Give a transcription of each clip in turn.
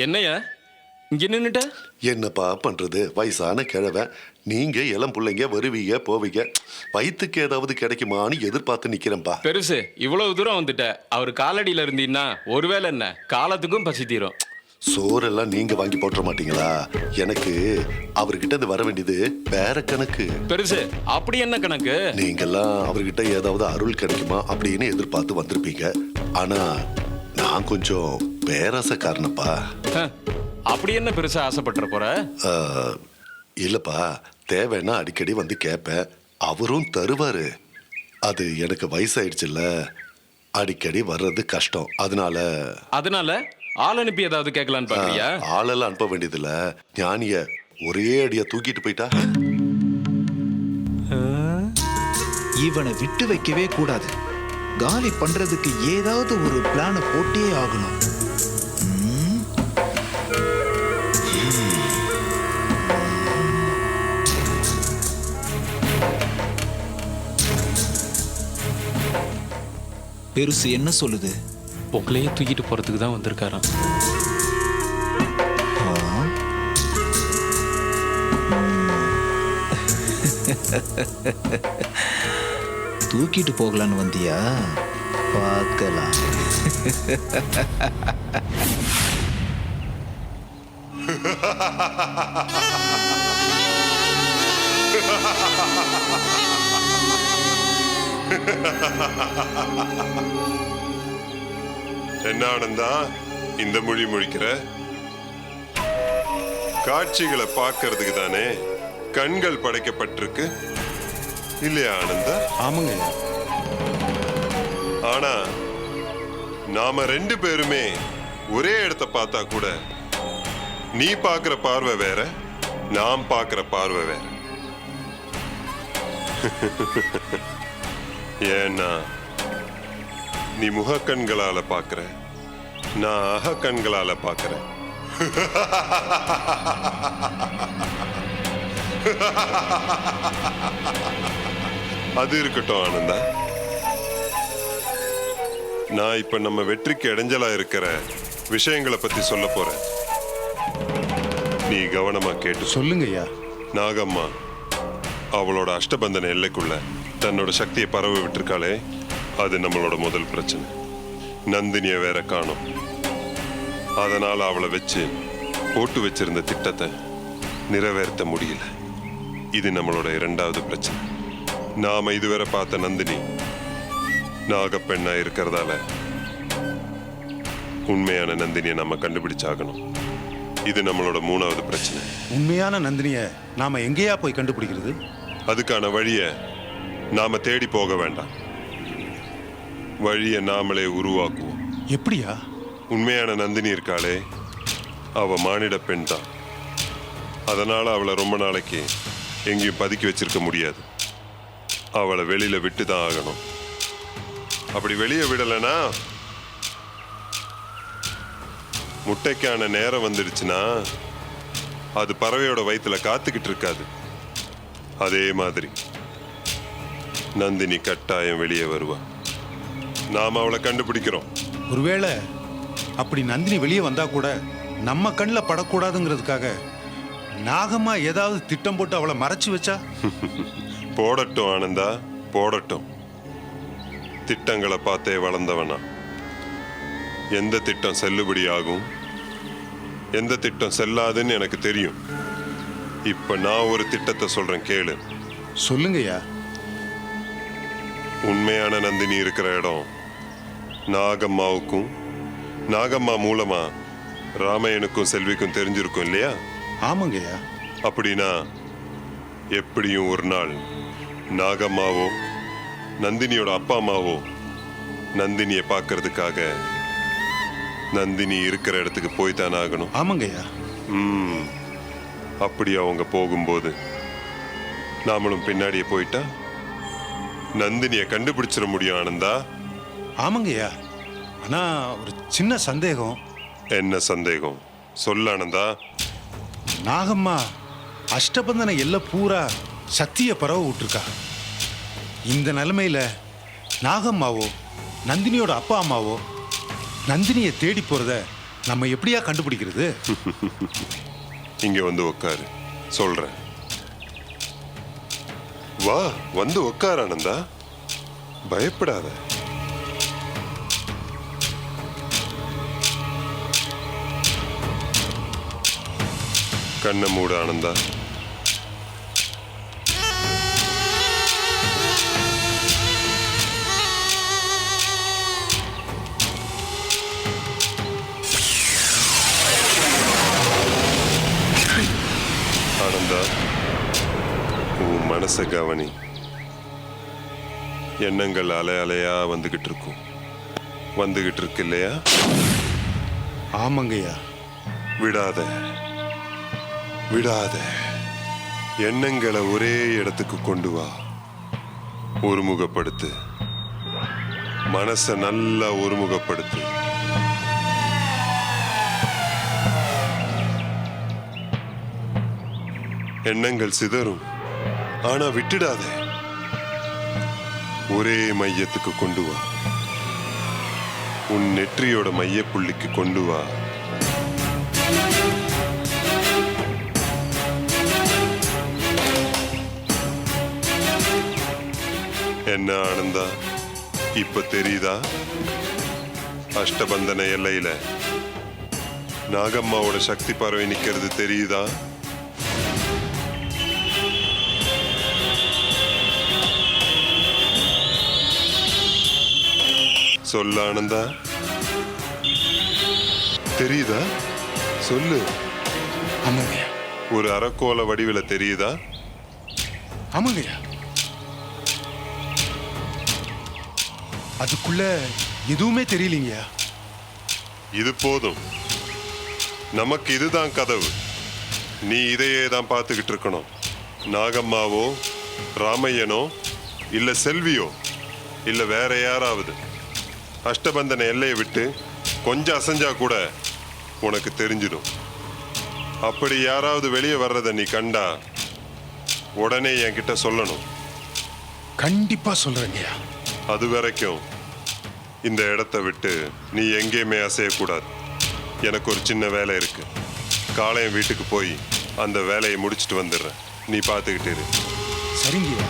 என்னையா இங்க நின்னுட்ட? என்னப்பா பண்றது, வயசான கிழவன். நீங்க இளம் பிள்ளைங்க வருவீங்க போவீங்க, வயிற்றுக்கு ஏதாவது கிடைக்குமான்னு எதிர்பார்த்து நிக்கிறேன்ப்பா. பெருசு இவ்வளவு தூரம் வந்துட்ட. அவர் காலடியில இருந்தீன்னா ஒருவேளை என்ன காலத்துக்கும் பசி தீரும். சோறெல்லாம் நீங்க வாங்கி போட்டுற மாட்டீங்களா? எனக்கு அவர்கிட்ட இருந்து வர வேண்டியது வேற கணக்கு. பெருசு அப்படி என்ன கணக்கு? நீங்கெல்லாம் அவர்கிட்ட ஏதாவது அருள் கிடைக்குமா அப்படின்னு எதிர்பார்த்து வந்திருப்பீங்க. ஆனா நான் கொஞ்சம் பேராசக்காரனப்பா. அப்படி என்ன பெருசா ஆசைப்பட்டுற போற? இல்லப்பா, தேவைன்னா அடிக்கடி வந்து கேட்பேன், அவரும் தருவாரு. அது எனக்கு வயசாயிடுச்சுல்ல, அடிக்கடி வர்றது கஷ்டம். அதனால ஆள் அனுப்பி ஏதாவது கேட்கலான்னு பாக்குறியா? ஆளெல்லாம் அனுப்ப வேண்டியதில்ல, ஞானிய ஒரே அடியா தூக்கிட்டு போயிட்டா. இவனை விட்டு வைக்கவே கூடாது. காலி பண்றதுக்கு ஏதாவது ஒரு பிளான போட்டே ஆகணும். பெருசு என்ன சொல்லுது? உங்களையே தூக்கிட்டு போறதுக்கு தான் வந்திருக்காராம். தூக்கிட்டு போகலான்னு வந்தியா? பார்க்கலாம். என்ன ஆனந்தா இந்த மொழி முழிக்கிற? காட்சிகளை பார்க்கறதுக்கு தானே கண்கள் படைக்கப்பட்டிருக்கு இல்லையா ஆனந்தா? ஆமாங்க. ஆனா நாம ரெண்டு பேருமே ஒரே இடத்த பார்த்தா கூட நீ பார்க்கிற பார்வை வேற, நான் பார்க்கிற பார்வை வேற. ஏன்னா நீ முகக்கண்களால பார்க்கிற, நான் அகக்கண்களால பார்க்கிறேன். அது இருக்கட்டும் ஆனந்தா, நான் இப்ப நம்ம வெற்றிக்கு இடைஞ்சலா இருக்கிற விஷயங்களை பத்தி சொல்ல போறேன். நீ கவனமா கேட்டு சொல்லுங்க ஐயா. நாகம்மா அவளோட அஷ்டபந்தன எல்லைக்குள்ள தன்னோட சக்தியை பரவ விட்டுருக்காளே, அது நம்மளோட முதல் பிரச்சனை. நந்தினிய வேற காணோம். அதனால அவளை வச்சு போட்டு வச்சிருந்த திட்டத்தை நிறைவேற்ற முடியல. இது நம்மளோட இரண்டாவது பிரச்சனை. நாம இதுவரை பார்த்த நந்தினி நாகப்பெண்ணா இருக்கிறதால உண்மையான நந்தினியை நம்ம கண்டுபிடிச்சாகணும். இது நம்மளோட மூணாவது பிரச்சனை. உண்மையான நந்தினிய நாம எங்கேயா போய் கண்டுபிடிக்கிறது? அதுக்கான வழிய நாம தேடி போக வேண்டாம், வழியை நாமளே உருவாக்குவோம். எப்படியா? உண்மையான நந்தினி இருக்காளே, அவ மானிட பெண் தான். அதனால அவளை ரொம்ப நாளைக்கு எங்கேயும் பதுக்கி வச்சிருக்க முடியாது. அவளை வெளியில விட்டு தான் ஆகணும். அப்படி வெளியே விடலைன்னா முட்டைக்கான நேரம் வந்துடுச்சுன்னா அது பறவையோட வயிற்றுல காத்துக்கிட்டு இருக்காது. அதே மாதிரி நந்தினி கட்டாயம் வெளியே வருவா. நாம அவளை கண்டுபிடிக்கிறோம். ஒருவேளை அப்படி நந்தினி வெளியே வந்தா கூட நம்ம கண்ணில் படக்கூடாதுங்கிறதுக்காக நாகம்மா ஏதாவது திட்டம் போட்டு அவளை மறைச்சு வச்சா? போடட்டும் ஆனந்தா, போடட்டும். திட்டங்களை பார்த்தே வளர்ந்தவனா. எந்த திட்டம் செல்லுபடி ஆகும், எந்த திட்டம் செல்லாதுன்னு எனக்கு தெரியும். இப்ப நான் ஒரு திட்டத்தை சொல்றேன், கேளு. சொல்லுங்கய்யா. உண்மையான நந்தினி இருக்கிற இடம் நாகம்மாவுக்கும் நாகம்மா மூலமா ராமையனுக்கும் செல்விக்கும் தெரிஞ்சிருக்கும் இல்லையா? ஆமாங்கய்யா. அப்படின்னா எப்படியும் ஒரு நாள் நாகம்மாவோ நந்தினியோட அப்பா அம்மாவோ நந்தினியை பார்க்கறதுக்காக நந்தினி இருக்கிற இடத்துக்கு போய்தான் ஆகணும். ஆமாங்கய்யா. அப்படி அவங்க போகும்போது நாமளும் பின்னாடியே போயிட்டா நந்தினியை கண்டுபிடிச்சிட முடியும் ஆனந்தா. ஆமாங்கய்யா. ஆனா ஒரு சின்ன சந்தேகம். என்ன சந்தேகம்? சொல்ல ஆனந்தா. நாகம்மா அஷ்டபந்தன எல்லை பூரா சக்திய பரவ விட்டுருக்கா. இந்த நிலைமையில நாகம்மாவோ நந்தினியோட அப்பா அம்மாவோ நந்தினியை தேடி போறத நம்ம எப்படியா கண்டுபிடிக்கிறது? இங்க வந்து உட்காரு, சொல்றேன். வா, வந்து உட்காரு ஆனந்தா, பயப்படாத. கண்ணை மூடு ஆனந்தா. ஆனந்தா, உன் மனச கவனி. எண்ணங்கள் அலை அலையா வந்துகிட்டு இருக்கும். வந்துகிட்டு இருக்கு இல்லையா? ஆமாங்கய்யா. விடாத விடாத. எண்ணங்களை ஒரே இடத்துக்கு கொண்டு வா. ஒருமுகப்படுத்து. மனசை நல்லா ஒருமுகப்படுத்து. எண்ணங்கள் சிதறும், ஆனா விட்டுடாத. ஒரே மையத்துக்கு கொண்டு வா. உன் நெற்றியோட மையப்புள்ளிக்கு கொண்டு வா. என்ன ஆனந்தா, இப்ப தெரியுதா? அஷ்டபந்தன எல்லையில நாகம்மாவோட சக்தி பறவை நிக்கிறது தெரியுதா? சொல்ல ஆனந்தா, தெரியுதா? சொல்லு. ஆமாங்கய்யா. ஒரு அரைக்கோள வடிவில தெரியுதா? ஆமாங்கய்யா. அதுக்குள்ள எதுவுமே தெரியலீங்கய்யா. இது போதும். நமக்கு இதுதான் கதவு. நீ இதையே தான் பார்த்துக்கிட்டு இருக்கணும். நாகம்மாவோ, ராமையனோ, இல்ல செல்வியோ, இல்ல வேற யாராவது அஷ்டபந்தன எல்லையை விட்டு கொஞ்சம் அசைஞ்சா கூட உனக்கு தெரிஞ்சிடும். அப்படி யாராவது வெளியே வர்றத நீ கண்டா உடனே என்கிட்ட சொல்லணும். கண்டிப்பா சொல்றேங்கய்யா. அது வரைக்கும் இந்த இடத்த விட்டு நீ எங்கேயுமே அசையக்கூடாது. எனக்கு ஒரு சின்ன வேலை இருக்கு. காலையும் வீட்டுக்கு போய் அந்த வேலையை முடிச்சுட்டு வந்துடுறேன். நீ பார்த்துக்கிட்டு இரு. சரிங்கய்யா.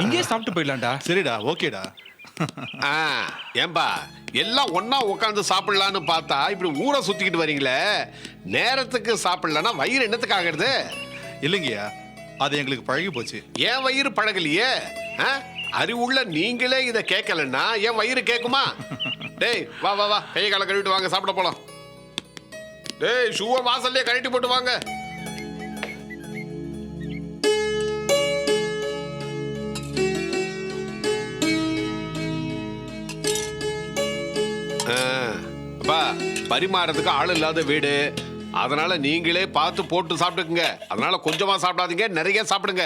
இங்கே சாப்பிட்டு போயிடலாம்டா. சரிடா, ஓகேடா. ஏன்பா எல்லாம் ஒண்ணா உட்காந்து சாப்பிடலான்னு பார்த்தா இப்படி ஊரை சுத்திக்கிட்டு வரீங்களே. நேரத்துக்கு சாப்பிடலன்னா வயிறு என்னத்துக்கு ஆகிறது? இல்லைங்கய்யா, அது எங்களுக்கு பழகி போச்சு. என் வயிறு பழகலையே. அறிவுள்ள நீங்களே இதை கேட்கலன்னா என் வயிறு கேட்குமா? டேய் வா வா வா, கை காலை கழுவிட்டு வாங்க, சாப்பிட போலாம். டேய் ஷூவை வாசல்லே கழட்டி போட்டு வாங்க. அப்பா, பரிமாறதுக்கு ஆள் இல்லாத வீடு, அதனால நீங்களே பார்த்து போட்டு சாப்பிட்டுக்குங்க. அதனால கொஞ்சமா சாப்பிடாதீங்க, நிறைய சாப்பிடுங்க.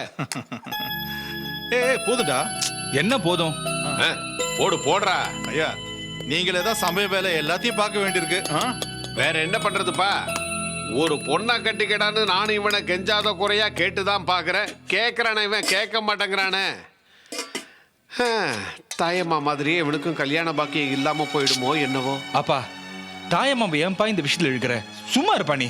போதுடா. என்ன போதும்? போடு போடுறா. ஐயா, நீங்களே தான் சமய வேலை எல்லாத்தையும் பார்க்க வேண்டியிருக்கு. வேற என்ன பண்றதுப்பா? ஒரு பொண்ணை கட்டிக்கடான்னு நானும் இவனை கெஞ்சாத குறையா கேட்டுதான் பாக்குறேன். கேட்கறானே இவன், கேட்க மாட்டேங்கிறானே. தாயம்மா மாதிரியே இவனுக்கும் கல்யாண பாக்கியம் இல்லாம போயிடுமோ என்னவோ. அப்பா, தாயம்மாவை ஏன்பா இந்த விஷயத்துல இழுக்கிற? சும்மா இருப்பா நீ.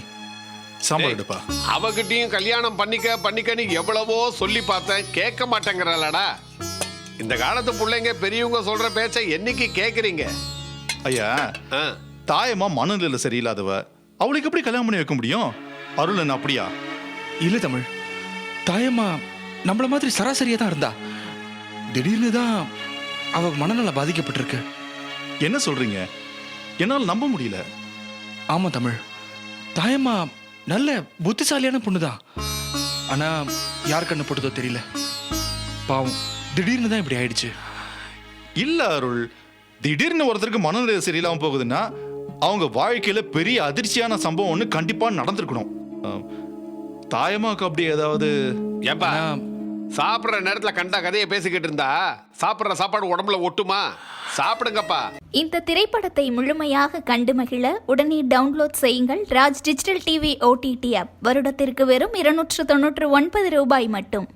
சாம்பார் எடுப்பா. அவகிட்டையும் கல்யாணம் பண்ணிக்கன்னு எவ்வளவோ சொல்லி பார்த்தேன், கேட்க மாட்டேங்கிறாளடா. இந்த காலத்து பிள்ளைங்க பெரியவங்க சொல்ற பேச்சை என்னைக்கு கேக்குறீங்க? ஐயா, தாயம்மா மனநிலை சரியில்லாதவ, அவளுக்கு எப்படி கல்யாணம் பண்ணி வைக்க முடியும்? அருள் என்ன அப்படியா? இல்ல தமிழ், தாயம்மா நம்மள மாதிரி சராசரியா தான் இருந்தா. திடீர்னு தான் அவ மனநல பாதிக்கப்பட்டிருக்கு. என்ன சொல்றீங்க? என்னால் நம்ப முடியல. ஆமா தமிழ், தாயம்மா நல்ல புத்திசாலியான பொண்ணுதான். ஆனா யார் கண்ணு போட்டதோ தெரியல. பாவம், திடீர்னு தான் இப்படி ஆயிடுச்சு. இல்ல அருள், திடீர்னு ஒருத்தருக்கு மனநிலை சரியில்லாம போகுதுன்னா அவங்க வாழ்க்கையில பெரிய அதிர்ச்சியான சம்பவம் ஒண்ணு கண்டிப்பா நடந்திருக்கணும். தாயம்மாவுக்கு அப்படி ஏதாவது? ஏப்பா, சாப்பிடுற நேரத்துல கண்டா கதையை பேசிக்கிட்டு இருந்தா சாப்பிடுற சாப்பாடு உடம்புல ஒட்டுமா? சாப்பிடுங்கப்பா. இந்த திரைப்படத்தை முழுமையாக கண்டு மகிழ உடனே டவுன்லோட் செய்யுங்கள் Raj digital TV OTT app. வருடத்திற்கு வெறும் 299 ரூபாய் மட்டும்.